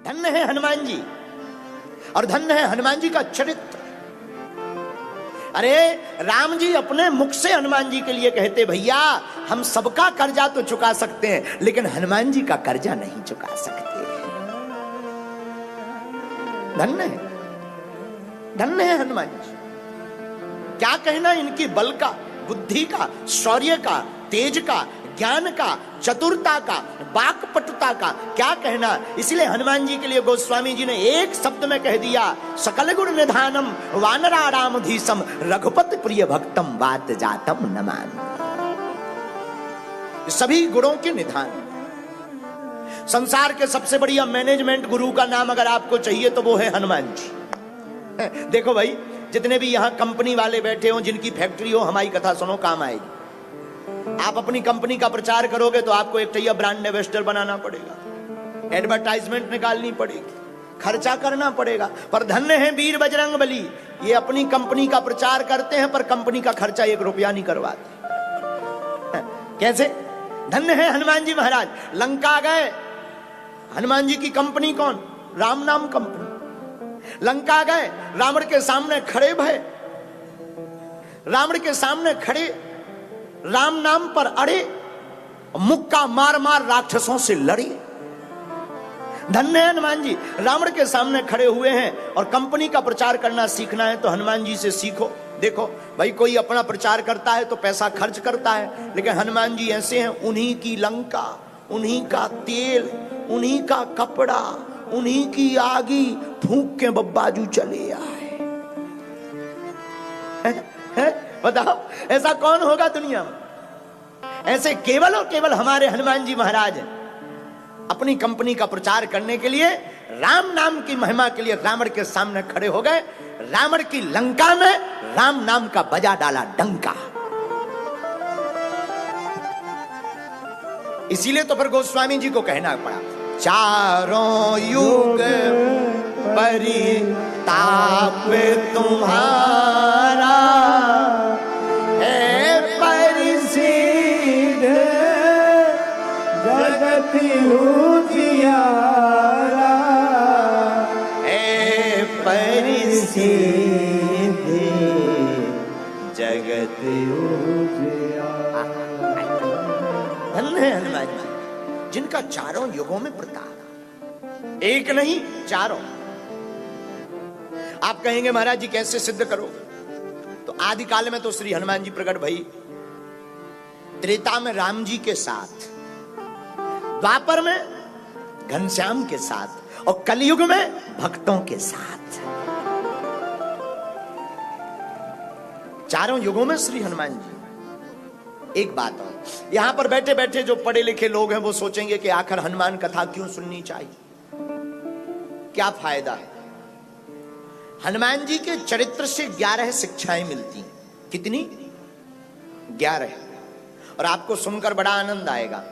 धन्य है हनुमान जी, और धन्य है हनुमान जी का चरित्र। अरे राम जी अपने मुख से हनुमान जी के लिए कहते, भैया हम सबका कर्जा तो चुका सकते हैं लेकिन हनुमान जी का कर्जा नहीं चुका सकते। धन्य है, धन्य है हनुमान जी। क्या कहना इनकी बल का, बुद्धि का, शौर्य का, तेज का, ज्ञान का, चतुरता का, वाक्पटुता का क्या कहना। इसलिए हनुमान जी के लिए गोस्वामी जी ने एक शब्द में कह दिया, सकल गुण निधानम वानराणामधीशम रघुपति प्रिय भक्तम वात जातम नमामि। सभी गुणों के निधान। संसार के सबसे बढ़िया मैनेजमेंट गुरु का नाम अगर आपको चाहिए तो वो है हनुमान जी। देखो भाई, जितने भी यहां कंपनी वाले बैठे हो, जिनकी फैक्ट्री हो, हमारी कथा सुनो, काम आएगी। आप अपनी कंपनी का प्रचार करोगे तो आपको एक चाहिए ब्रांड एम्बेसडर बनाना पड़ेगा, एडवर्टाइजमेंट निकालनी पड़ेगी, खर्चा करना पड़ेगा। पर धन्य है वीर बजरंगबली, ये अपनी कंपनी का प्रचार करते हैं पर कंपनी का खर्चा 1 रुपया नहीं करवाते। कैसे? धन्य है हनुमान जी महाराज। लंका गए, हनुमान जी की कंपनी कौन? राम नाम कंपनी। लंका गए, रावण के सामने खड़े भय, रावण के सामने खड़े, राम नाम पर अड़े, मुक्का मार मार राक्षसों से लड़े। धन्य है हनुमान जी, रावण के सामने खड़े हुए हैं। और कंपनी का प्रचार करना सीखना है तो हनुमान जी से सीखो। देखो भाई, कोई अपना प्रचार करता है तो पैसा खर्च करता है, लेकिन हनुमान जी ऐसे हैं, उन्हीं की लंका, उन्हीं का तेल, उन्हीं का कपड़ा, उन्हीं की आगी फूंक के बब्बाजू चले आए। बताओ ऐसा कौन होगा दुनिया में? ऐसे केवल और केवल हमारे हनुमान जी महाराज अपनी कंपनी का प्रचार करने के लिए, राम नाम की महिमा के लिए रावण के सामने खड़े हो गए। रावण की लंका में राम नाम का बजा डाला डंका। इसीलिए तो फिर गोस्वामी जी को कहना पड़ा, चारों युग परिताप तुम्हारा है परिसिद्ध जगत उजियारा, है परिसिद्ध जगत उजियारा। धन्य है हनुमान जी, जिनका चारों युगों में प्रताप, एक नहीं चारों। आप कहेंगे महाराज जी कैसे सिद्ध करोगे? तो आदि काल में तो श्री हनुमान जी प्रकट भई, त्रेता में राम जी के साथ, द्वापर में घनश्याम के साथ, और कलयुग में भक्तों के साथ। चारों युगों में श्री हनुमान जी। एक बात और, यहां पर बैठे बैठे जो पढ़े लिखे लोग हैं वो सोचेंगे कि आखिर हनुमान कथा क्यों सुननी चाहिए, क्या फायदा है? हनुमान जी के चरित्र से 11 शिक्षाएं मिलती हैं। कितनी? 11। और आपको सुनकर बड़ा आनंद आएगा।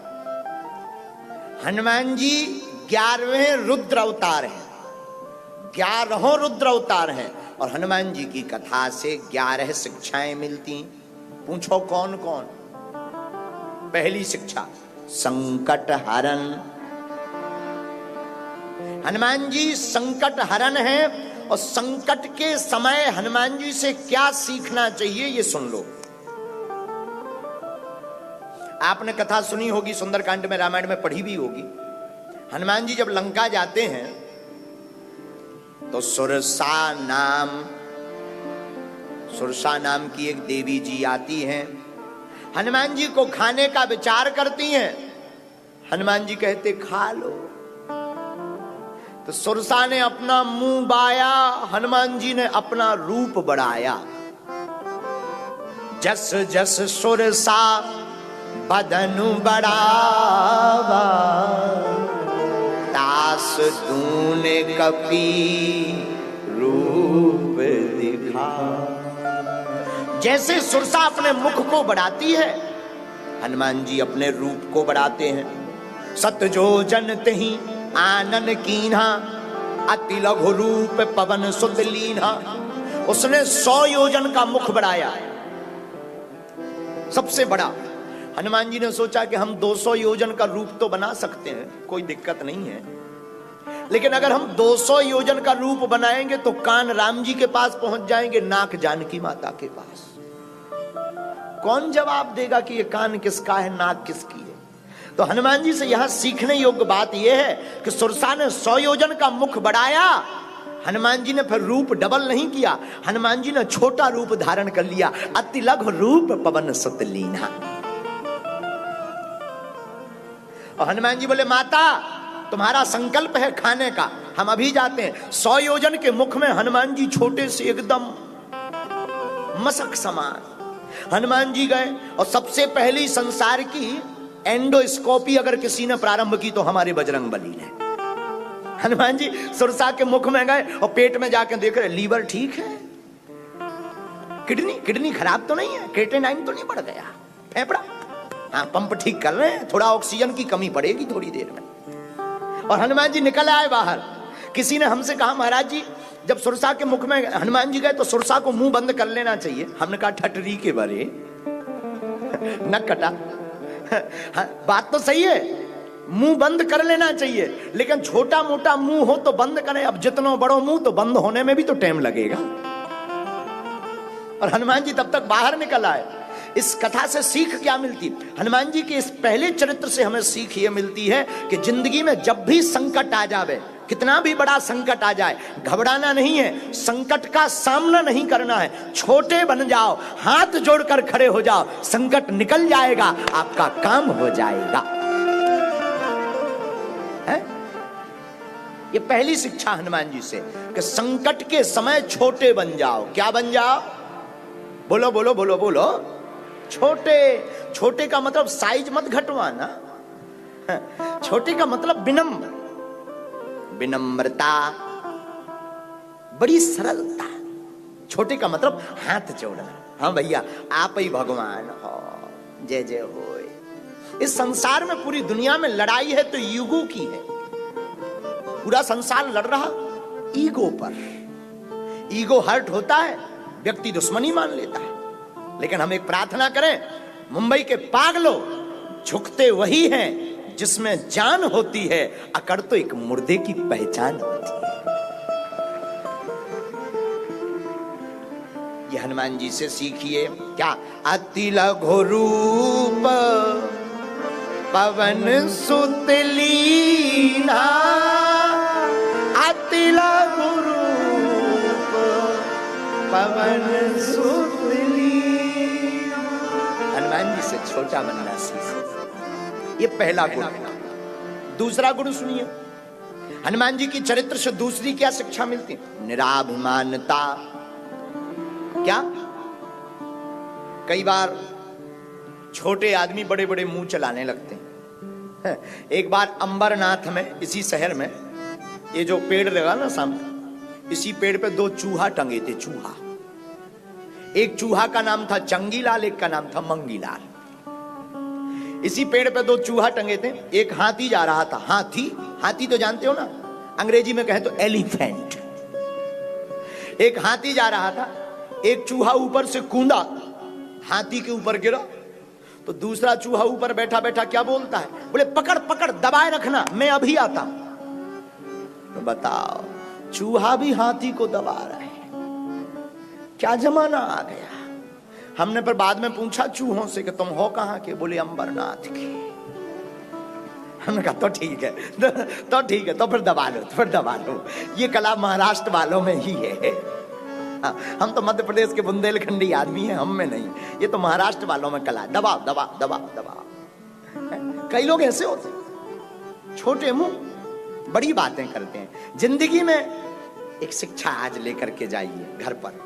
हनुमान जी 11वें रुद्र अवतार हैं, 11 रुद्र अवतार हैं, और हनुमान जी की कथा से 11 शिक्षाएं मिलती। पूछो कौन कौन? पहली शिक्षा, संकट हरण। हनुमान जी संकट हरण है, और संकट के समय हनुमान जी से क्या सीखना चाहिए ये सुन लो। आपने कथा सुनी होगी, सुंदरकांड में, रामायण में पढ़ी भी होगी। हनुमान जी जब लंका जाते हैं तो सुरसा नाम की एक देवी जी आती हैं, हनुमान जी को खाने का विचार करती हैं। हनुमान जी कहते खा लो। तो सुरसा ने अपना मुंह बाया, हनुमान जी ने अपना रूप बढ़ाया। जस जस सुरसा बदनु बढ़ावा, तास तूने कपी रूप दिखा। जैसे सुरसा अपने मुख को बढ़ाती है, हनुमान जी अपने रूप को बढ़ाते हैं। सत जो जनत ही आनन कीन्हा, अति लघु रूप पवन सुत लीन्हा। उसने 100 योजन का मुख बढ़ाया, सबसे बड़ा। हनुमान जी ने सोचा कि हम 200 योजन का रूप तो बना सकते हैं, कोई दिक्कत नहीं है। लेकिन अगर हम 200 योजन का रूप बनाएंगे तो कान राम जी के पास पहुंच जाएंगे, नाक जानकी माता के पास। कौन जवाब देगा कि ये कान किसका है, नाक किसकी है? तो हनुमान जी से यहां सीखने योग्य बात यह है कि सुरसा ने 100 योजन का मुख बढ़ाया, हनुमान जी ने फिर रूप डबल नहीं किया, हनुमान जी ने छोटा रूप धारण कर लिया। अति लघु रूप पवन सुत लीना। और हनुमान जी बोले, माता तुम्हारा संकल्प है खाने का, हम अभी जाते हैं। 100 योजन के मुख में हनुमान जी छोटे से एकदम मसक समान। हनुमान जी गए और सबसे पहली संसार की एंडोस्कोपी अगर किसी ने प्रारंभ की तो हमारे बजरंगबली ने। हनुमान जी सुरसा के मुख में गए और पेट में जाकर देख रहे, लीवर ठीक है, किडनी खराब तो नहीं है, क्रिएटिनिन तो नहीं बढ़ गया, फेफड़ा हाँ पंप ठीक कर रहे हैं, थोड़ा ऑक्सीजन की कमी पड़ेगी थोड़ी देर में। और हनुमान जी निकल आए बाहर। किसी ने हमसे कहा, महाराज जी जब सुरसा के मुख में हनुमान जी गए तो सुरसा को मुंह बंद कर लेना चाहिए। हमने कहा, ठटरी के बारे न कटा। बात तो सही है, मुंह बंद कर लेना चाहिए, लेकिन छोटा मोटा मुंह हो तो बंद करें। अब जितना बड़ो मुंह तो बंद होने में भी तो टाइम लगेगा। और हनुमान जी तब तक बाहर निकल आए। इस कथा से सीख क्या मिलती? हनुमान जी के इस पहले चरित्र से हमें सीख ये मिलती है कि जिंदगी में जब भी संकट आ जावे, कितना भी बड़ा संकट आ जाए, घबराना नहीं है, संकट का सामना नहीं करना है। छोटे बन जाओ, हाथ जोड़कर खड़े हो जाओ, संकट निकल जाएगा, आपका काम हो जाएगा। है? ये पहली शिक्षा हनुमान जी से कि संकट के समय छोटे बन जाओ। क्या बन जाओ? बोलो बोलो बोलो बोलो। छोटे। छोटे का मतलब साइज मत घटवाना, छोटे का मतलब विनम्र, विनम्रता, बड़ी सरलता। छोटे का मतलब हाथ जोड़ना, हाँ भैया आप ही भगवान हो, जय जय हो। इस संसार में पूरी दुनिया में लड़ाई है तो ईगो की है। पूरा संसार लड़ रहा ईगो पर। ईगो हर्ट होता है, व्यक्ति दुश्मनी मान लेता है। लेकिन हम एक प्रार्थना करें, मुंबई के पागलों, झुकते वही हैं जिसमें जान होती है, अकड़ तो एक मुर्दे की पहचान होती है। ये हनुमान जी से सीखिए। क्या? अति लघु रूप पवन सुत लीना, अति लघु रूप पवन सुत लीना। हनुमान जी से छोटा बनना सीखो, ये पहला गुण। दूसरा गुण सुनिए, हनुमान जी की चरित्र से दूसरी क्या शिक्षा मिलती है? निराभिमानता। क्या? कई बार छोटे आदमी बड़े बड़े मुंह चलाने लगते हैं। एक बार अंबरनाथ में, इसी शहर में, ये जो पेड़ लगा ना सामने, इसी पेड़ पे 2 चूहा टंगे थे। चूहा, एक चूहा का नाम था चंगीलाल, एक का नाम था मंगीलाल। इसी पेड़ पे 2 चूहा टंगे थे। एक हाथी जा रहा था। हाथी तो जानते हो ना, अंग्रेजी में कहे तो एलिफेंट। एक हाथी जा रहा था, एक चूहा ऊपर से कूदा, हाथी के ऊपर गिरा। तो दूसरा चूहा ऊपर बैठा बैठा क्या बोलता है? बोले, पकड़ पकड़, दबाए रखना, मैं अभी आता हूं। तो बताओ, चूहा भी हाथी को दबा रहा है। क्या जमाना आ गया। हमने पर बाद में पूछा चूहों से कि तुम हो कहां के? बोले अंबरनाथ के। हमने कहा तो ठीक है, तो ठीक है, तो फिर दबा लो, तो फिर दबा लो। ये कला महाराष्ट्र वालों में ही है। हम तो मध्य प्रदेश के बुंदेलखंडी आदमी हैं, हम में नहीं। ये तो महाराष्ट्र वालों में कला, दबाओ दबाओ दबाओ दबाओ। कई लोग ऐसे होते हैं, छोटे मुंह, बड़ी बातें करते हैं। जिंदगी में एक शिक्षा आज लेकर के जाइए घर पर।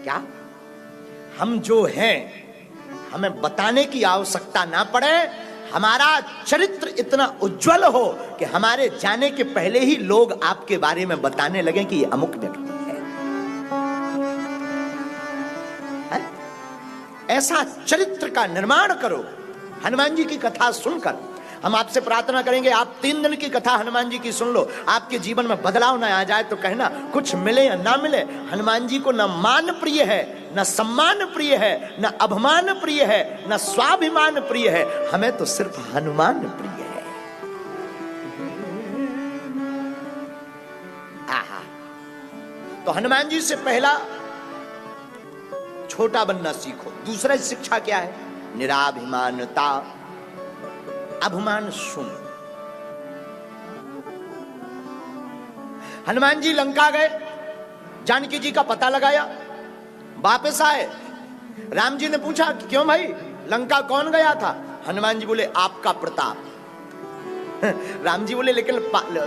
क्या? हम जो हैं, हमें बताने की आवश्यकता ना पड़े। हमारा चरित्र इतना उज्जवल हो कि हमारे जाने के पहले ही लोग आपके बारे में बताने लगे कि ये अमुक व्यक्ति है। ऐसा चरित्र का निर्माण करो। हनुमान जी की कथा सुनकर हम आपसे प्रार्थना करेंगे, आप 3 दिन की कथा हनुमान जी की सुन लो, आपके जीवन में बदलाव न आ जाए तो कहना, कुछ मिले या ना मिले, हनुमान जी को न मान प्रिय है, न सम्मान प्रिय है, न अभिमान प्रिय है, न स्वाभिमान प्रिय है, हमें तो सिर्फ हनुमान प्रिय है। तो हनुमान जी से पहला छोटा बनना सीखो। दूसरा शिक्षा क्या है? निराभिमानता, अभिमान शून्य। हनुमान जी लंका गए, जानकी जी का पता लगाया, वापस आए। राम जी ने पूछा कि क्यों भाई, लंका कौन गया था? हनुमान जी बोले आपका प्रताप। राम जी बोले लेकिन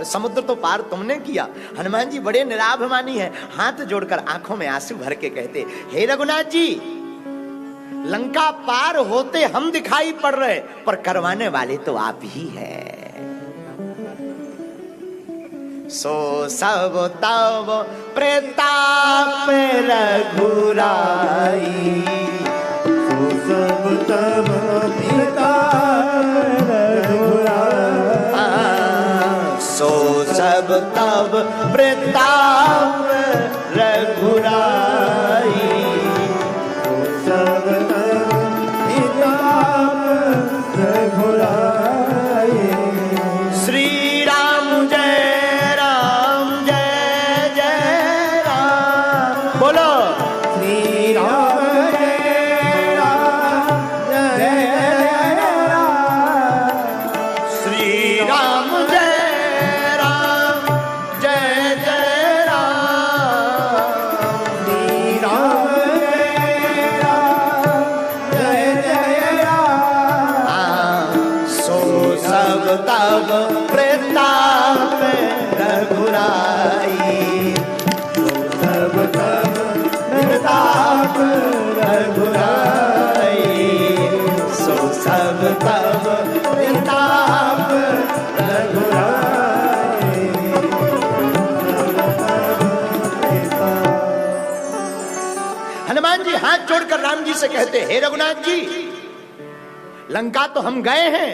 समुद्र तो पार तुमने किया। हनुमान जी बड़े निराभिमानी हैं, हाथ जोड़कर आंखों में आंसू भर के कहते, हे रघुनाथ जी, लंका पार होते हम दिखाई पड़ रहे, पर करवाने वाले तो आप ही हैं। सो सब तब प्रताप रघुराई, सो सब तब प्रताप रघुराई, सो सब तब प्रताप रघुराई, सो सब तब प्रताप रघुराई। श्री राम जय राम, जय जय राम। बोलो श्री राम जय राम, जय जय राम। श्री राम जय राम, जय जय राम। श्री राम जय राम, जय जय राम। सो सब तब प्रताप रघुराई, सब तब प्रताप रघुराई, सो सब तब प्रताप रघुराई। हनुमान जी हाथ जोड़कर राम जी से कहते, हे रघुनाथ जी, लंका तो हम गए हैं,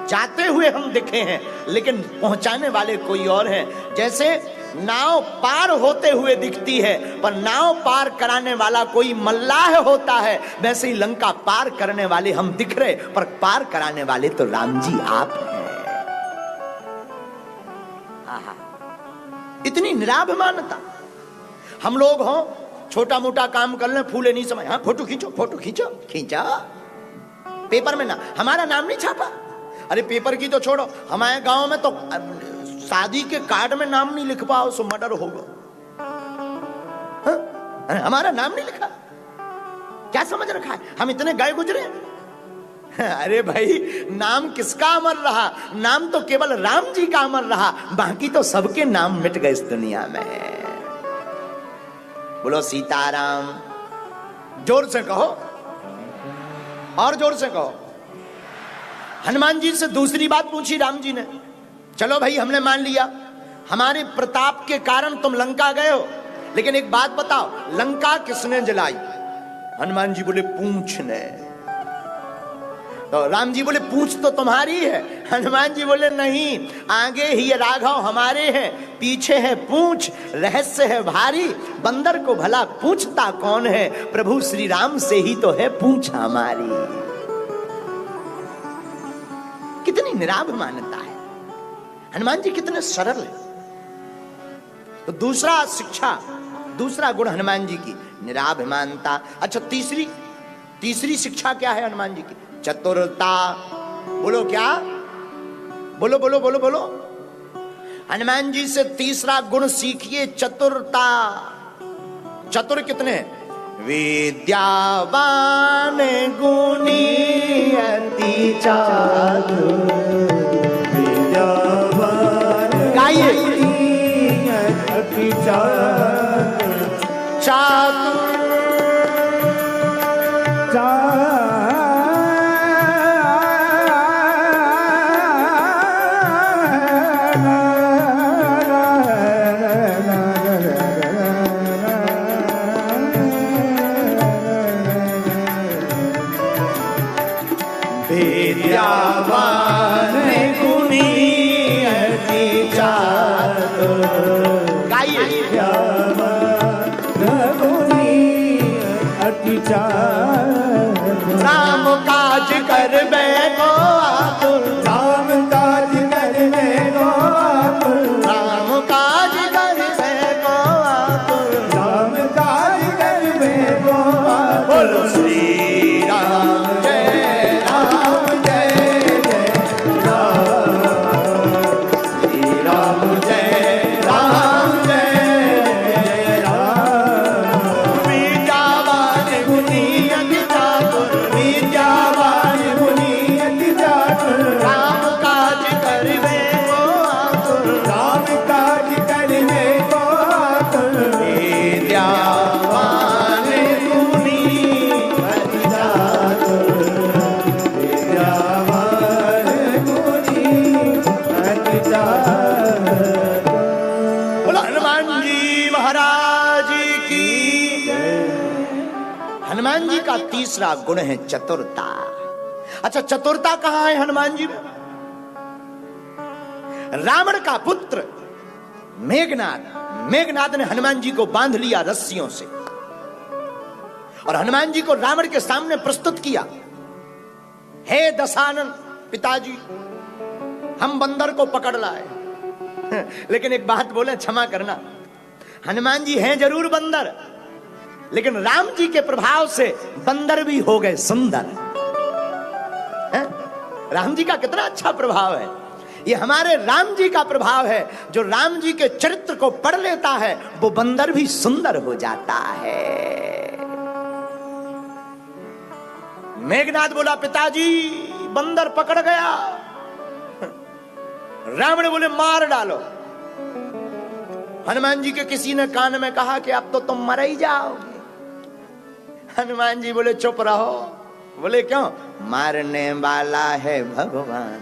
जाते हुए हम दिखे हैं, लेकिन पहुंचाने वाले कोई और हैं। जैसे नाव पार होते हुए दिखती है, पर नाव पार कराने वाला कोई मल्लाह होता है, वैसे ही लंका पार करने वाले हम दिख रहे, पर पार कराने वाले तो राम जी आप हैं। आहा, इतनी निराभिमानता। हम लोग हो छोटा मोटा काम कर लें, फूले नहीं समय, हाँ फोटो खींचो, फोटो खींचो, खींचा पेपर में ना, हमारा नाम नहीं छापा। अरे पेपर की तो छोड़ो, हमारे गांव में तो शादी के कार्ड में नाम नहीं लिख पाओ सो मर्डर होगा। हाँ? हमारा नाम नहीं लिखा, क्या समझ रखा है? हम इतने गए गुजरे। अरे भाई, नाम किसका अमर रहा? नाम तो केवल राम जी का अमर रहा, बाकी तो सबके नाम मिट गए इस दुनिया में। बोलो सीताराम। जोर से कहो, और जोर से कहो। हनुमान जी से दूसरी बात पूछी राम जी ने, चलो भाई हमने मान लिया, हमारे प्रताप के कारण तुम लंका गए हो, लेकिन एक बात बताओ, लंका किसने जलाई? हनुमान जी बोले पूंछ ने। तो राम जी बोले पूंछ तो तुम्हारी है। हनुमान जी बोले नहीं, आगे ही ये राघव हमारे हैं, पीछे है पूंछ, रहस्य है भारी, बंदर को भला पूछता कौन है, प्रभु श्री राम से ही तो है पूंछ हमारी। कितनी निराभिमानता है, हनुमान जी कितने सरल है। तो दूसरा शिक्षा, दूसरा गुण हनुमान जी की निराभिमानता। अच्छा, तीसरी शिक्षा क्या है हनुमान जी की? चतुरता। बोलो क्या? बोलो बोलो बोलो बोलो। हनुमान जी से तीसरा गुण सीखिए, चतुरता। चतुर कितने? विद्यावान गुणी अति चातुर। गाइए। अति चातुर। विद्यावान गुणी अति चातुर। गाइए। अति चातुर। राम काज करबे को आतुर। राम काज करबे को आतुर। राम काज करबे को आतुर। का तीसरा गुण है चतुरता। अच्छा, चतुरता कहां है हनुमान जी में? रावण का पुत्र मेघनाद ने हनुमान जी को बांध लिया रस्सियों से और हनुमान जी को रावण के सामने प्रस्तुत किया। हे दशानन पिताजी, हम बंदर को पकड़ लाए। लेकिन एक बात बोले, क्षमा करना, हनुमान जी हैं जरूर बंदर, लेकिन राम जी के प्रभाव से बंदर भी हो गए सुंदर। राम जी का कितना अच्छा प्रभाव है। ये हमारे राम जी का प्रभाव है। जो राम जी के चरित्र को पढ़ लेता है वो बंदर भी सुंदर हो जाता है। मेघनाद बोला, पिताजी बंदर पकड़ गया। रावण बोले, मार डालो। हनुमान जी के किसी ने कान में कहा कि अब तो तुम मर ही जाओगे। हनुमान जी बोले, चुप रहो। बोले, क्यों? मारने वाला है भगवान,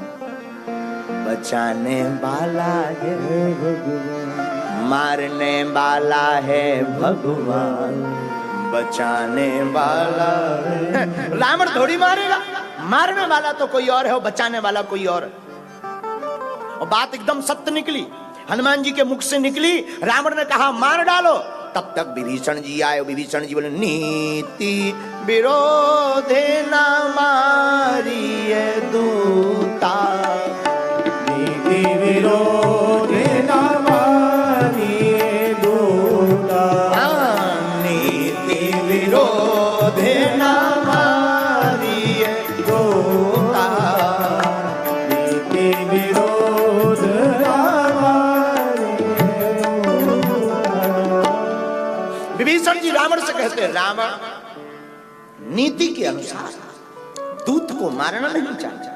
बचाने वाला है भगवान। मारने वाला है भगवान, बचाने वाला है। रावण थोड़ी मारेगा, मारने वाला तो कोई और है, बचाने वाला कोई और है। और बात एकदम सत्य निकली, हनुमान जी के मुख से निकली। रावण ने कहा, मार डालो। तब तक विभीषण जी आए। विभीषण जी बोले, नीति विरोधे न मारिए दूता, नीति विरोधे न मारिए दूता, नीति विरोधे न मारिए दूता, नीति विरोध न मारिए दूता। विभीषण जी रावण से कहते हैं, रावण, नीति के अनुसार दूत को मारना नहीं चाहिए।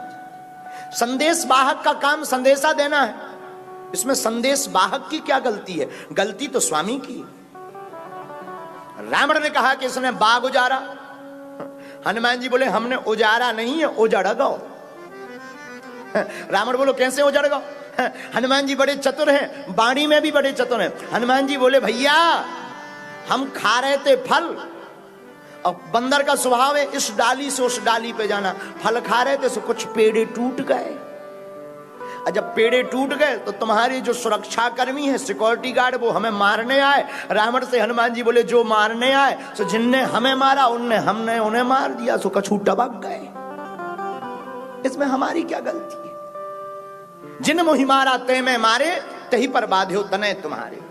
संदेश वाहक का काम संदेशा देना है। इसमें संदेश वाहक की क्या गलती है? गलती तो स्वामी की। रावण ने कहा कि इसने बाग उजारा। हनुमान जी बोले, हमने उजारा नहीं है, उजड़ गो। रावण बोलो, कैसे उजड़ गो? हनुमान जी बड़े चतुर हैं, बाणी में भी बड़े चतुर हैं। हनुमान जी बोले, भैया हम खा रहे थे फल, और बंदर का स्वभाव है इस डाली से उस डाली पे जाना। फल खा रहे थे तो कुछ पेड़े टूट गए, और जब पेड़े टूट गए तो तुम्हारे जो सुरक्षा कर्मी है, सिक्योरिटी गार्ड, वो हमें मारने आए। रावण से हनुमान जी बोले, जो मारने आए सो जिनने हमें मारा उनने हमने उन्हें मार दिया, सो कछू टबक गए। इसमें हमारी क्या गलती है? जिन मोहि मारा ते में मारे, तही पर बाध्यो तने तुम्हारे।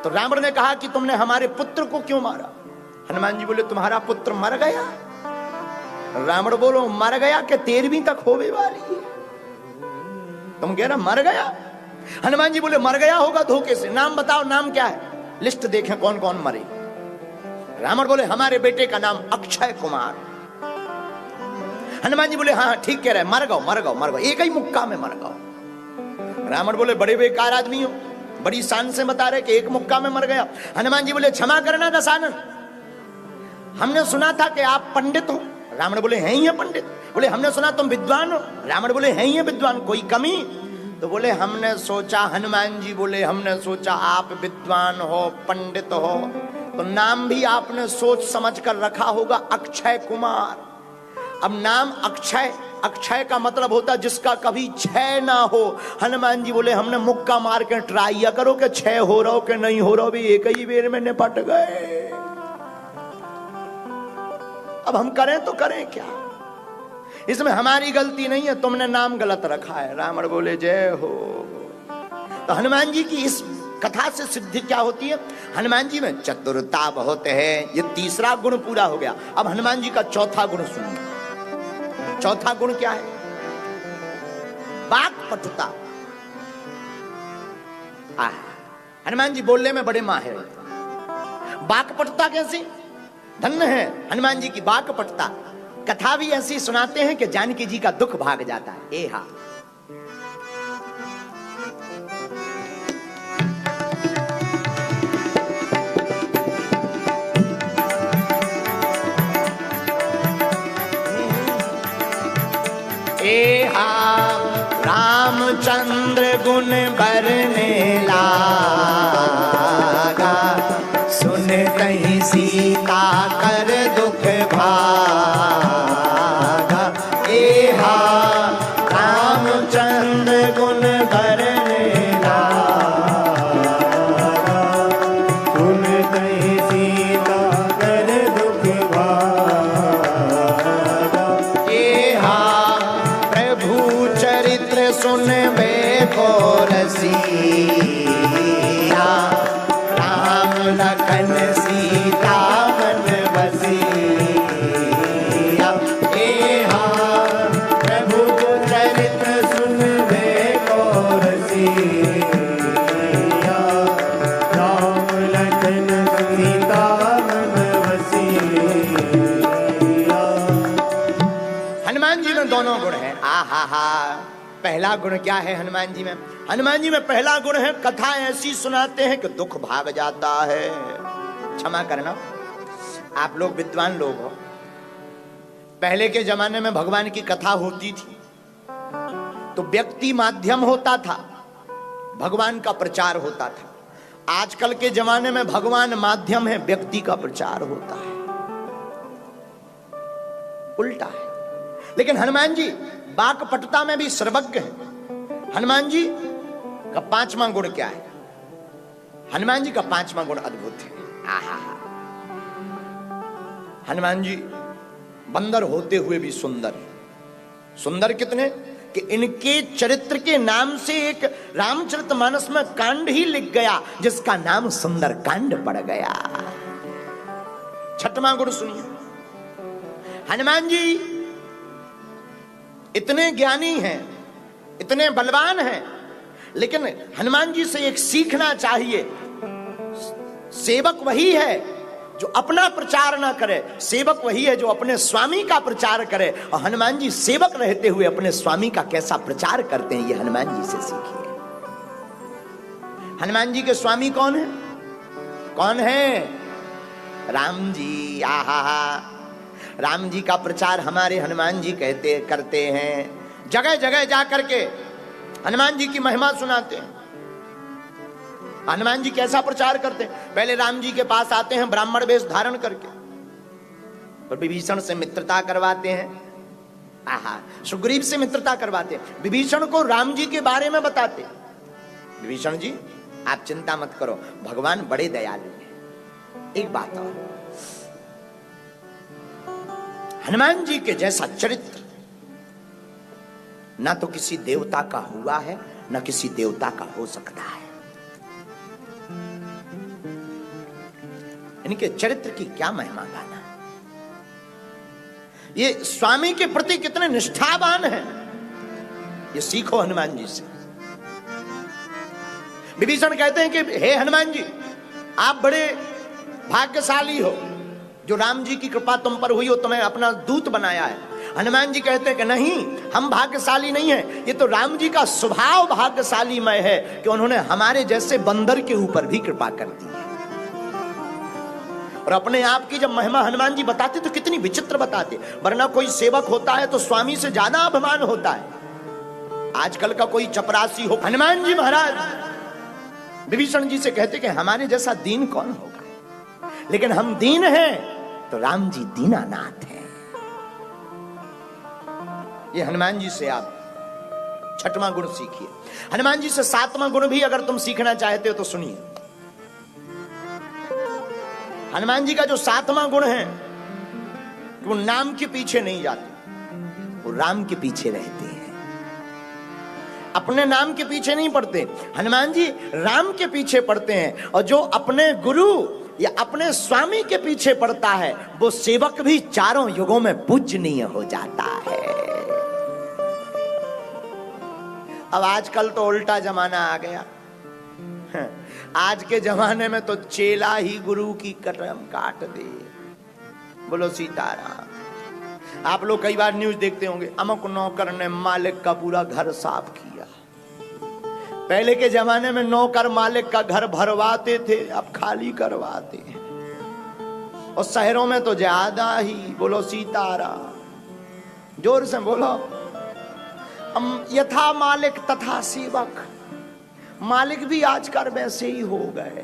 तो रावण ने कहा कि तुमने हमारे पुत्र को क्यों मारा? हनुमान जी बोले, तुम्हारा पुत्र मर गया। रावण बोलो, मर गया कि 13वीं तक होने वाली है? तुम कह रहे मर गया? हनुमान जी बोले, मर गया होगा धोखे से। नाम बताओ, नाम क्या है? लिस्ट देखें कौन कौन मरे। रावण बोले, हमारे बेटे का नाम अक्षय कुमार। हनुमान जी बोले, हाँ ठीक कह रहे, मर गो, एक ही मुक्का में मर गो। रावण बोले, बड़े बेकार आदमी हो, बड़ी शान से बता रहे कि एक मुक्का में मर गया। हनुमान जी बोले, क्षमा करना दशानन, हमने सुना था कि आप पंडित हो। रावण बोले, हैं ही है पंडित। बोले, हमने सुना तुम विद्वान हो। रावण बोले, हैं ही है विद्वान, कोई कमी? तो बोले, हमने सोचा, हनुमान जी बोले, हमने सोचा आप विद्वान हो, पंडित हो, तो नाम भी आपने सोच समझ कर रखा होगा, अक्षय कुमार। अब नाम अक्षय, अक्षय का मतलब होता जिसका कभी क्षय ना हो। हनुमान जी बोले, हमने मुक्का मार के ट्राई करो कि क्षय हो रहा हो कि नहीं हो रहा हो, भी एक ही बेर में निपट गए। अब हम करें तो करें क्या? इसमें हमारी गलती नहीं है, तुमने नाम गलत रखा है। रावण बोले, जय हो। तो हनुमान जी की इस कथा से सिद्धि क्या होती है? हनुमान जी में चतुरता बहुत है। ये तीसरा गुण पूरा हो गया। अब हनुमान जी का चौथा गुण सुनिए। चौथा गुण क्या है? वाक्पटुता। हनुमान जी बोलने में बड़े माहिर हैं। वाक्पटुता कैसी? धन्य है हनुमान जी की वाक्पटुता। कथा भी ऐसी सुनाते हैं कि जानकी जी का दुख भाग जाता है। ए हा, रामचंद्र गुण बरने लागा, सुन कहीं सीता कर दुख भागा। पहला गुण क्या है हनुमान जी में? हनुमान जी में पहला गुण है कथा ऐसी सुनाते हैं कि दुख भाग जाता है। क्षमा करना, आप लोग विद्वान लोग हो, पहले के जमाने में भगवान की कथा होती थी तो व्यक्ति माध्यम होता था, भगवान का प्रचार होता था। आजकल के जमाने में भगवान माध्यम है, व्यक्ति का प्रचार होता है, उल्टा है। लेकिन हनुमान जी वाक्पटुता में भी सर्वज्ञ है। हनुमान जी का पांचवा गुण क्या है? हनुमान जी का पांचवा गुण अद्भुत है। आहा, हनुमान जी बंदर होते हुए भी सुंदर। सुंदर कितने कि इनके चरित्र के नाम से एक रामचरितमानस में कांड ही लिख गया जिसका नाम सुंदर कांड पड़ गया। छठवां गुण सुनिए, हनुमान जी इतने ज्ञानी हैं, इतने बलवान हैं, लेकिन हनुमान जी से एक सीखना चाहिए। सेवक वही है जो अपना प्रचार ना करे, सेवक वही है जो अपने स्वामी का प्रचार करे। और हनुमान जी सेवक रहते हुए अपने स्वामी का कैसा प्रचार करते हैं, ये हनुमान जी से सीखिए। हनुमान जी के स्वामी कौन है? कौन है? राम जी। आहा, राम जी का प्रचार हमारे हनुमान जी करते हैं। जगह जगह जा करके हनुमान जी की महिमा सुनाते हैं। हनुमान जी कैसा प्रचार करते हैं? पहले राम जी के पास आते हैं ब्राह्मण वेश धारण करके, और विभीषण से मित्रता करवाते हैं। आहा, सुग्रीव से मित्रता करवाते हैं, विभीषण को राम जी के बारे में बताते। विभीषण जी आप चिंता मत करो, भगवान बड़े दयालु हैं। एक बात और, हनुमान जी के जैसा चरित्र ना तो किसी देवता का हुआ है, ना किसी देवता का हो सकता है। इनके चरित्र की क्या महिमा गाना। ये स्वामी के प्रति कितने निष्ठावान हैं, ये सीखो हनुमान जी से। विभीषण कहते हैं कि हे हनुमान जी, आप बड़े भाग्यशाली हो, जो राम जी की कृपा तुम पर हुई हो, तुम्हें अपना दूत बनाया है। हनुमान जी कहते हैं कि नहीं, हम भाग्यशाली नहीं है, ये तो राम जी का स्वभाव भाग्यशालीमय है कि उन्होंने हमारे जैसे बंदर के ऊपर भी कृपा कर दी है। और अपने आप की जब महिमा हनुमान जी बताते तो कितनी विचित्र बताते, वरना कोई सेवक होता है तो स्वामी से ज्यादा अभिमान होता है। आजकल का कोई चपरासी हो, हनुमान जी महाराज विभीषण जी से कहते कि हमारे जैसा दीन कौन होगा, लेकिन हम दीन हैं तो राम जी दीनानाथ हैं। ये हनुमान जी से आप छठवां गुण सीखिए। हनुमान जी से सातवां गुण भी अगर तुम सीखना चाहते हो तो सुनिए। हनुमान जी का जो सातवां गुण है कि वो नाम के पीछे नहीं जाते, वो राम के पीछे रहते हैं, अपने नाम के पीछे नहीं पड़ते। हनुमान जी राम के पीछे पड़ते हैं, और जो अपने गुरु या अपने स्वामी के पीछे पड़ता है वो सेवक भी चारों युगों में पूजनीय हो जाता है। अब आजकल तो उल्टा जमाना आ गया। आज के जमाने में तो चेला ही गुरु की कदम काट दे। बोलो सीताराम। आप लोग कई बार न्यूज देखते होंगे, अमुक नौकर ने मालिक का पूरा घर साफ किया। पहले के जमाने में नौकर मालिक का घर भरवाते थे, अब खाली करवाते हैं। और शहरों में तो ज्यादा ही। बोलो सीताराम, जोर से बोलो। यथा मालिक तथा सेवक, मालिक भी आजकल वैसे ही हो गए,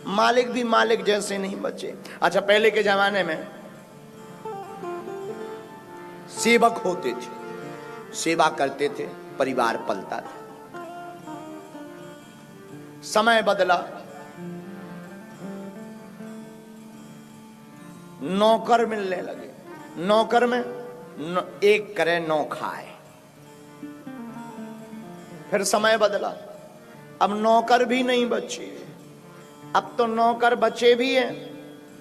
मालिक भी मालिक जैसे नहीं बचे। अच्छा, पहले के जमाने में सेवक होते थे, सेवा करते थे, परिवार पलता था। समय बदला, नौकर मिलने लगे। नौकर में एक करे 9 खाए। फिर समय बदला, अब नौकर भी नहीं बचे। अब तो नौकर बचे भी हैं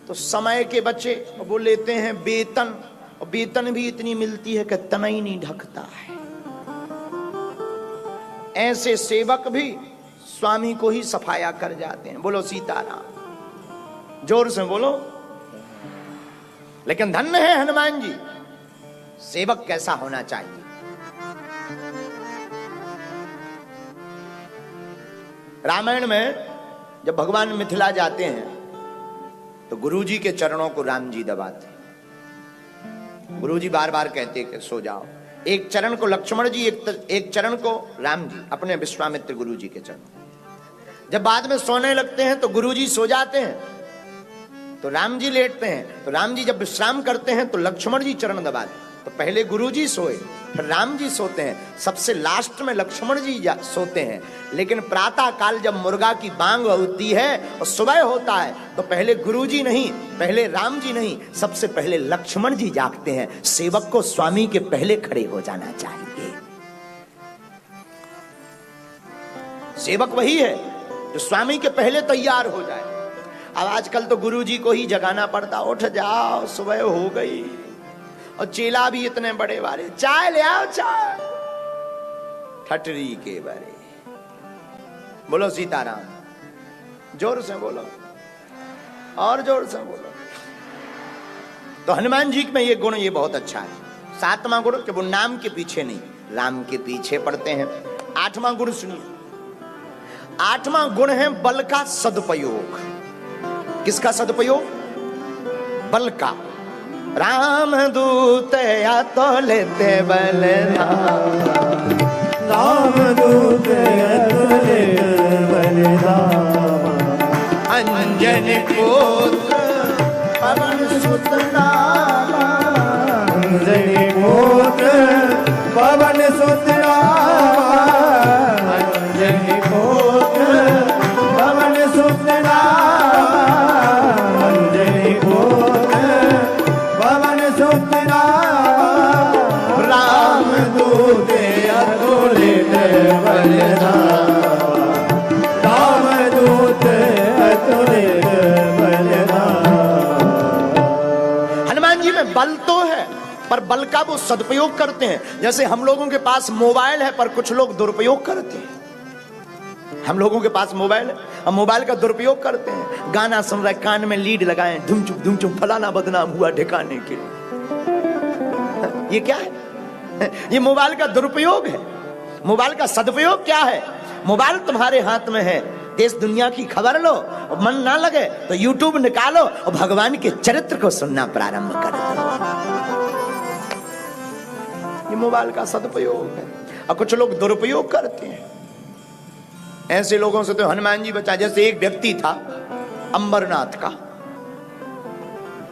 तो समय के बचे, वो लेते हैं वेतन, और वेतन भी इतनी मिलती है कि तना ही नहीं ढकता है। ऐसे सेवक भी स्वामी को ही सफाया कर जाते हैं। बोलो सीताराम, जोर से बोलो। लेकिन धन्य है हनुमान जी, सेवक कैसा होना चाहिए। रामायण में जब भगवान मिथिला जाते हैं तो गुरुजी के चरणों को राम जी दबाते। गुरुजी बार बार कहते कि सो जाओ। एक चरण को लक्ष्मण जी, एक चरण को राम जी, अपने विश्वामित्र गुरुजी के चरण। जब बाद में सोने लगते हैं तो गुरुजी सो जाते हैं, तो राम जी लेटते हैं। तो राम जी जब विश्राम करते हैं तो लक्ष्मण जी चरण दबाते। तो पहले गुरुजी सोए, फिर राम जी सोते हैं, सबसे लास्ट में लक्ष्मण जी सोते हैं। लेकिन प्रातः काल जब मुर्गा की बांग होती है और सुबह होता है तो पहले गुरुजी नहीं, पहले राम जी नहीं, सबसे पहले लक्ष्मण जी जागते हैं। सेवक को स्वामी के पहले खड़े हो जाना चाहिए। सेवक वही है जो स्वामी के पहले तैयार हो जाए। अब आजकल तो गुरुजी को ही जगाना पड़ता, उठ जाओ सुबह हो गई। और चेला भी इतने बड़े वाले, चाय ले आओ चाय, ठटरी के बड़े। बोलो सीताराम, जोर से बोलो और जोर से बोलो। तो हनुमान जी में ये गुण, ये बहुत अच्छा है। 7वां गुण कि वो नाम के पीछे नहीं, राम के पीछे पड़ते हैं। 8वां गुण सुनिए, 8वां गुण है बल का सदुपयोग। किसका सदुपयोग? बल का। राम दूत या तो लेते बल, राम दूत या तो लेते बल, अंजन पुत्र पवन सुत नामा, अंजनी पुत्र पवन सुत नामा, अंजनी पुत्र पवन सुत नामा, अंजनी पुत्र पवन सुत नामा, राम दूत अतुलित बलधामा, राम दूत अतुलित बलधामा। हनुमान जी में बल तो है पर बल का वो सदुपयोग करते हैं। जैसे हम लोगों के पास मोबाइल है पर कुछ लोग दुरुपयोग करते हैं। हम लोगों के पास मोबाइल है और मोबाइल का दुरुपयोग करते हैं। गाना सुन रहे, कान में लीड लगाए, धुम चुप फलाना बदनाम हुआ ठिकाने के। ये क्या है? ये मोबाइल का दुरुपयोग है। मोबाइल का सदुपयोग क्या है? मोबाइल तुम्हारे हाथ में है, देश दुनिया की खबर लो, और मन ना लगे तो यूट्यूब निकालो और भगवान के चरित्र को सुनना प्रारंभ कर दो। ये मोबाइल का सदुपयोग है। और कुछ लोग दुरुपयोग करते हैं। ऐसे लोगों से तो हनुमान जी बचा। जैसे एक व्यक्ति था अंबरनाथ का,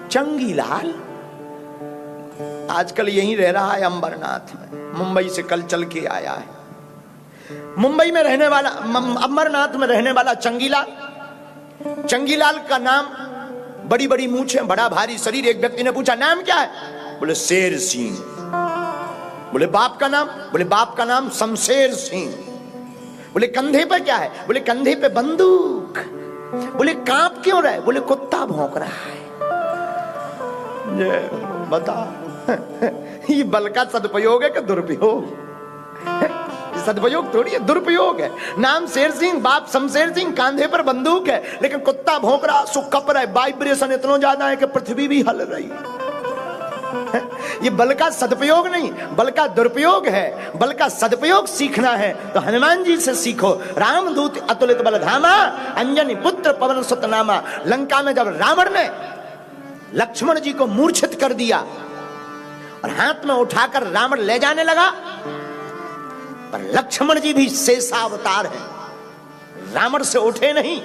चंगीलाल, आजकल यहीं रह रहा है अंबरनाथ में। मुंबई से कल चल के आया है। मुंबई में रहने वाला, अंबरनाथ में रहने वाला चंगीलाल। चंगीलाल का नाम, बड़ी बड़ी मूंछें, बड़ा भारी शरीर। एक व्यक्ति ने पूछा नाम क्या है? बोले शेर सिंह। बोले बाप का नाम? बोले बाप का नाम शमशेर सिंह। बोले कंधे पे क्या है? बोले कंधे पे बंदूक। बोले कांप क्यों रहा है? बोले कुत्ता भौंक रहा है। ये बता, ये बल का सदुपयोग है कि दुरुपयोग? सदुपयोग थोड़ी है, दुरुपयोग है। नाम शेर सिंह, बाप शमशेर सिंह, कांधे पर बंदूक है, लेकिन कुत्ता भौंक रहा, सो कप रहा है, वाइब्रेशन इतना ज्यादा है कि पृथ्वी भी हल रही है। ये बल का सदुपयोग नहीं, बल का दुरुपयोग है। बल का सदुपयोग सीखना है तो हनुमान जी से सीखो। रामदूत अतुलित बलधामा, अंजनी पुत्र पवन सुत नामा। लंका में जब रावण ने लक्ष्मण जी को मूर्छित कर दिया और हाथ में उठाकर रावण ले जाने लगा, पर लक्ष्मण जी भी शेषावतार है, रावण से उठे नहीं।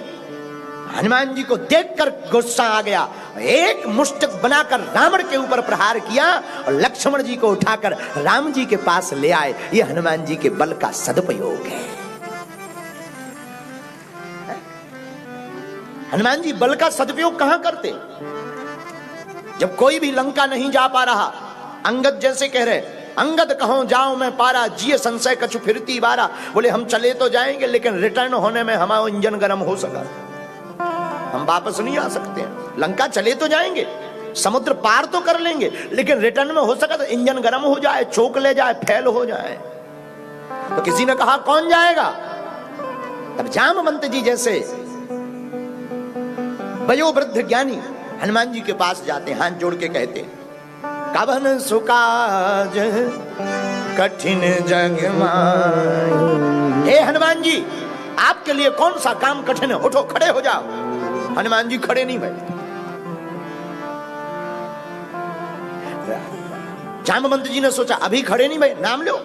हनुमान जी को देखकर गुस्सा आ गया, एक मुष्टक बनाकर रावण के ऊपर प्रहार किया और लक्ष्मण जी को उठाकर राम जी के पास ले आए। ये हनुमान जी के बल का सदुपयोग है। हनुमान जी बल का सदुपयोग कहां करते? जब कोई भी लंका नहीं जा पा रहा, अंगद जैसे कह रहे, अंगद कहो जाओ मैं पारा, जिये संशय कछु फिरती बारा। बोले हम चले तो जाएंगे लेकिन रिटर्न होने में हमारा इंजन गर्म हो सका, हम वापस नहीं आ सकते हैं। लंका चले तो जाएंगे, समुद्र पार तो कर लेंगे, लेकिन रिटर्न में हो सका तो इंजन गर्म हो जाए, चोक ले जाए, फैल हो जाए। तो किसी ने कहा कौन जाएगा? तब जामवंत जी जैसे वयोवृद्ध ज्ञानी हनुमान जी के पास जाते, हाथ जोड़ के कहते, कवन सुकाज कठिन जग माई। हे हनुमान जी, आपके लिए कौन सा काम कठिन है? उठो, खड़े हो जाओ। हनुमान जी खड़े नहीं भाई। जामवंत जी ने सोचा अभी खड़े नहीं भाई, नाम लो।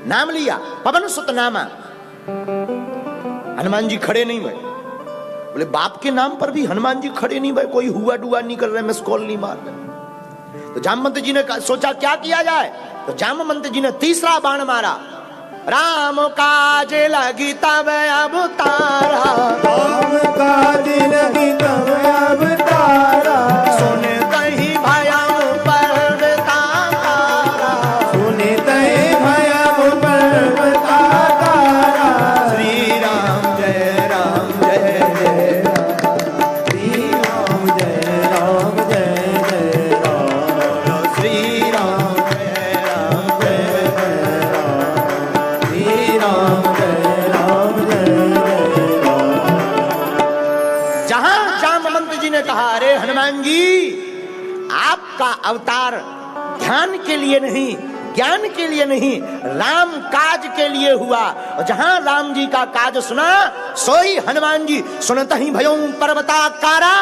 नाम लिया, पवन सुत नामा। हनुमान जी खड़े नहीं भाई। बोले बाप के नाम पर भी हनुमान जी खड़े नहीं भाई, कोई हुआ डुआ नहीं कर रहे, मिस कॉल नहीं मार रहे। तो जामवंत जी ने सोचा क्या किया जाए। तो जामवंत जी ने तीसरा बाण मारा। राम काज लगी तब अवतारा, राम काज लगी तब अवतारा, सुने तहि भयउ पर्वताकारा, सुने तहि भयउ पर्वताकारा। श्री राम जय राम जय जय राम, श्री राम जय राम जय जय राम, श्री राम जय राम जय जय राम, श्री राम जय राम जय जय राम। जहां जामवंत जी ने कहा अरे हनुमान जी आपका अवतार ध्यान के लिए नहीं, ज्ञान के लिए नहीं, राम काज के लिए हुआ। और जहां राम जी का काज सुना सोई हनुमान जी सुनता ही भयों पर्वताकारा,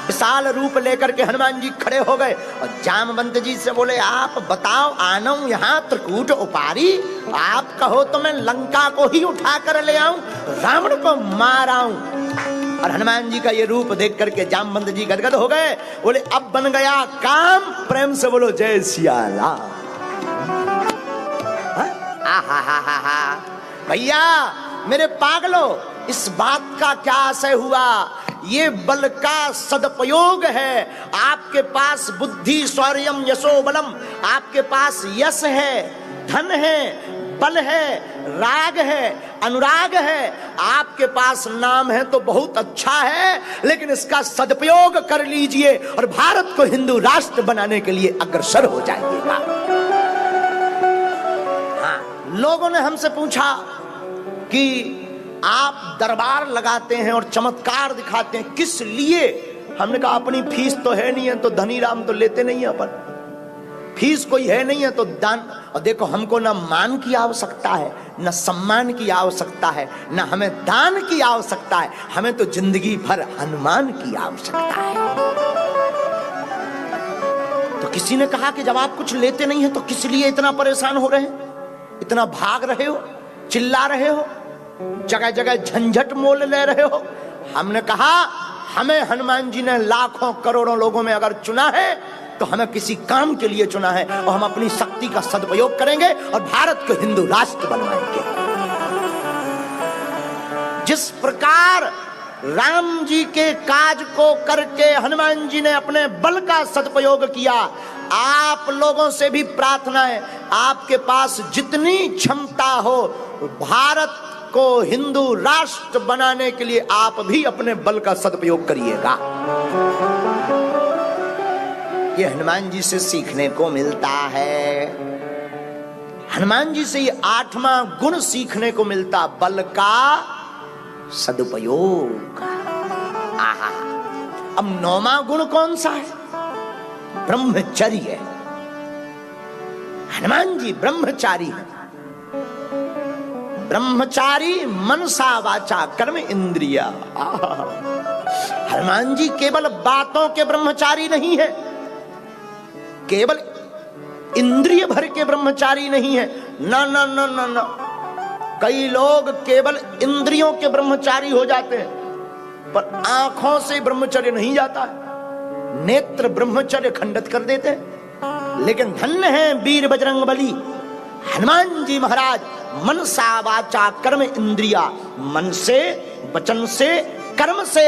विशाल रूप लेकर के हनुमान जी खड़े हो गए। और जामवंत जी से बोले आप बताओ आना हूं यहाँ त्रिकूट उपारी, आप कहो तो मैं लंका को ही उठा कर ले आऊं, रावण को मार आऊं। और हनुमान जी का ये रूप देख करके जामवंत जी गदगद हो गए। बोले अब बन गया काम, प्रेम से बोलो जय सिया राम। भैया मेरे पागलों, इस बात का क्या आशय हुआ? ये बल का सदुपयोग है। आपके पास बुद्धि शौर्यम यशो बलम, आपके पास यश है, धन है, बल है, राग है, अनुराग है, आपके पास नाम है तो बहुत अच्छा है, लेकिन इसका सदुपयोग कर लीजिए और भारत को हिंदू राष्ट्र बनाने के लिए अग्रसर हो जाइएगा। लोगों ने हमसे पूछा कि आप दरबार लगाते हैं और चमत्कार दिखाते हैं, किस लिए? हमने कहा अपनी फीस तो है नहीं है तो धनी राम तो लेते नहीं है, अपन फीस कोई है नहीं है तो दान। और देखो हमको ना मान की आवश्यकता है, ना सम्मान की आवश्यकता है, ना हमें दान की आवश्यकता है, हमें तो जिंदगी भर हनुमान की आवश्यकता है। तो किसी ने कहा कि जब आप कुछ लेते नहीं है तो किस लिए इतना परेशान हो रहे हैं, इतना भाग रहे हो, चिल्ला रहे हो, जगह जगह झंझट मोल ले रहे हो? हमने कहा हमें हनुमान जी ने लाखों करोड़ों लोगों में अगर चुना है तो हमें किसी काम के लिए चुना है, और हम अपनी शक्ति का सदुपयोग करेंगे और भारत को हिंदू राष्ट्र बनवाएंगे। जिस प्रकार राम जी के काज को करके हनुमान जी ने अपने बल का सदुपयोग किया, आप लोगों से भी प्रार्थना है आपके पास जितनी क्षमता हो, भारत को हिंदू राष्ट्र बनाने के लिए आप भी अपने बल का सदुपयोग करिएगा। ये हनुमान जी से सीखने को मिलता है। हनुमान जी से ये 8वां गुण सीखने को मिलता, बल का सदुपयोग। आहा, अब 9वां गुण कौन सा है? ब्रह्मचर्य। हनुमान जी ब्रह्मचारी है। ब्रह्मचारी मनसा वाचा कर्म इंद्रिया। हनुमान जी केवल बातों के ब्रह्मचारी नहीं है, केवल इंद्रिय भर के ब्रह्मचारी नहीं है। ना ना ना ना ना, कई लोग केवल इंद्रियों के ब्रह्मचारी हो जाते हैं पर आंखों से ब्रह्मचर्य नहीं जाता, नेत्र ब्रह्मचर्य खंडित कर देते हैं। लेकिन धन्य है वीर बजरंगबली हनुमान जी महाराज, मनसा वाचा कर्म इंद्रिया, मन से, वचन से, कर्म से।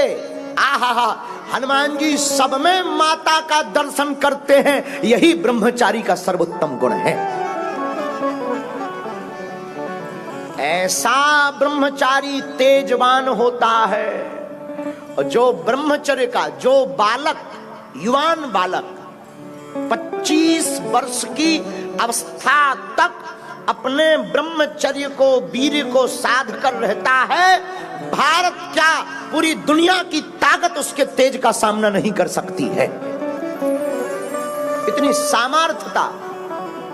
आहा, हनुमान जी सब में माता का दर्शन करते हैं, यही ब्रह्मचारी का सर्वोत्तम गुण है। ऐसा ब्रह्मचारी तेजवान होता है। और जो ब्रह्मचर्य का, जो बालक, युवान बालक 25 वर्ष की अवस्था तक अपने ब्रह्मचर्य को, वीर्य को साध कर रहता है, भारत क्या पूरी दुनिया की ताकत उसके तेज का सामना नहीं कर सकती है। इतनी सामर्थ्यता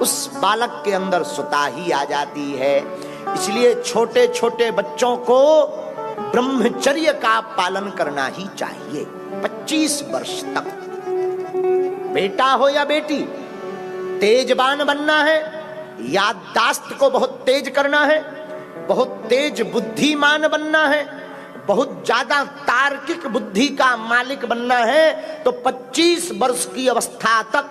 उस बालक के अंदर सुता ही आ जाती है। इसलिए छोटे छोटे बच्चों को ब्रह्मचर्य का पालन करना ही चाहिए 25 वर्ष तक। बेटा हो या बेटी, तेजबान बनना है, याददाश्त को बहुत तेज करना है, बहुत तेज बुद्धिमान बनना है, बहुत ज्यादा तार्किक बुद्धि का मालिक बनना है, तो 25 वर्ष की अवस्था तक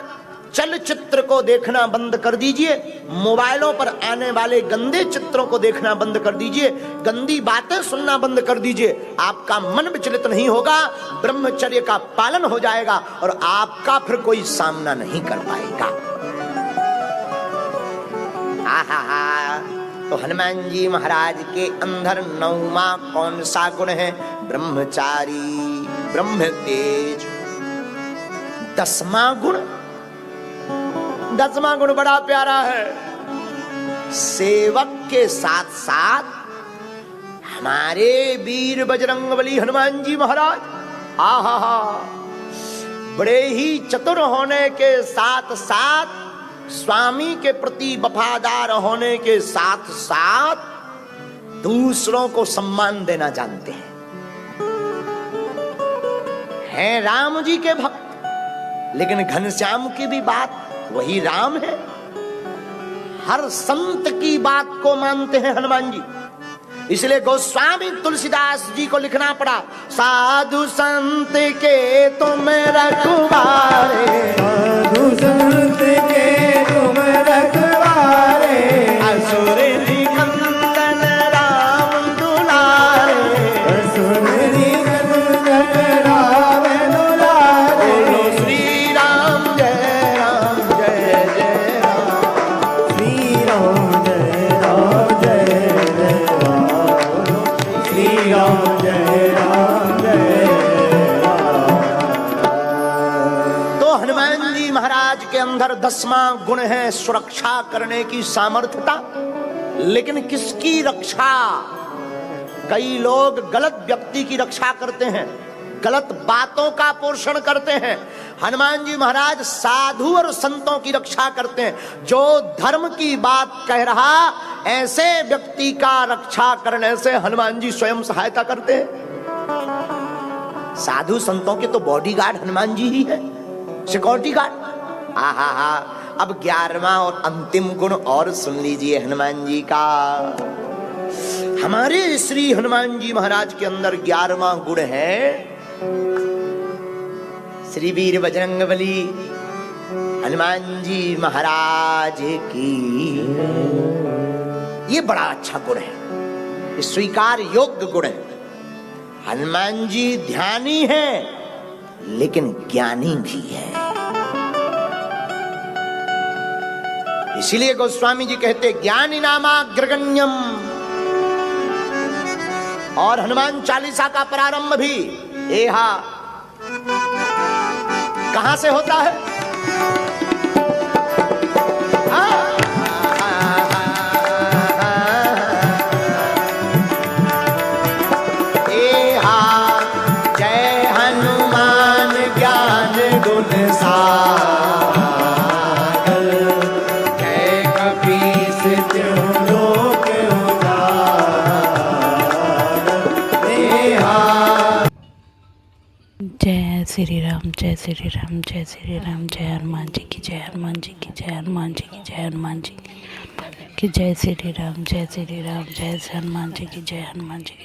चलचित्र को देखना बंद कर दीजिए, मोबाइलों पर आने वाले गंदे चित्रों को देखना बंद कर दीजिए, गंदी बातें सुनना बंद कर दीजिए। आपका मन विचलित नहीं होगा, ब्रह्मचर्य का पालन हो जाएगा और आपका फिर कोई सामना नहीं कर पाएगा। आहा, तो हनुमान जी महाराज के अंदर 9वां कौन सा गुण है? ब्रह्मचारी, ब्रह्म तेज। 10वां गुण बड़ा प्यारा है। सेवक के साथ साथ हमारे वीर बजरंगबली हनुमान जी महाराज, आहा, बड़े ही चतुर होने के साथ साथ, स्वामी के प्रति वफादार होने के साथ साथ दूसरों को सम्मान देना जानते हैं राम जी के भक्त, लेकिन घनश्याम की भी बात वही राम है। हर संत की बात को मानते हैं हनुमान जी, इसलिए गोस्वामी तुलसीदास जी को लिखना पड़ा, साधु संत के तुम रखवारे, साधु संत के तुम रखवारे, असुर निकंदन राम दुलारे, असुर निकंदन राम दुलारे, बोलो श्री राम जय राम जय जय राम, श्री राम जय राम जय जय राम, श्री राम जय राम जय राम। तो हनुमान जी महाराज के अंदर 10वां गुण है सुरक्षा करने की सामर्थ्यता। लेकिन किसकी रक्षा? कई लोग गलत व्यक्ति की रक्षा करते हैं, गलत बातों का पोषण करते हैं। हनुमान जी महाराज साधु और संतों की रक्षा करते हैं। जो धर्म की बात कह रहा, ऐसे व्यक्ति का रक्षा करने से हनुमान जी स्वयं सहायता करते हैं। साधु संतों के तो बॉडीगार्ड हनुमान जी ही है, सिक्योरिटी गार्ड। आहा, अब 11वां और अंतिम गुण और सुन लीजिए हनुमान जी का। हमारे श्री हनुमान जी महाराज के अंदर 11वां गुण है श्री वीर बजरंगबली हनुमान जी महाराज की। ये बड़ा अच्छा गुण है, ये स्वीकार योग्य गुण है। हनुमान जी ध्यानी है लेकिन ज्ञानी भी है। इसीलिए गोस्वामी जी कहते ज्ञानी नामाग्रगण्यम। और हनुमान चालीसा का प्रारंभ भी एहा कहां से होता है? एहा जय हनुमान ज्ञान गुण सागर, जय कपीस तिहुँ लोक उजागर। एहा जय श्री राम, जय श्री राम, जय श्री राम, जय हनुमान जी की जय, हनुमान जी की जय, हनुमान जी की जय, हनुमान जी की जय, श्री राम, जय श्री राम, जय हनुमान जी की जय, हनुमान जी की।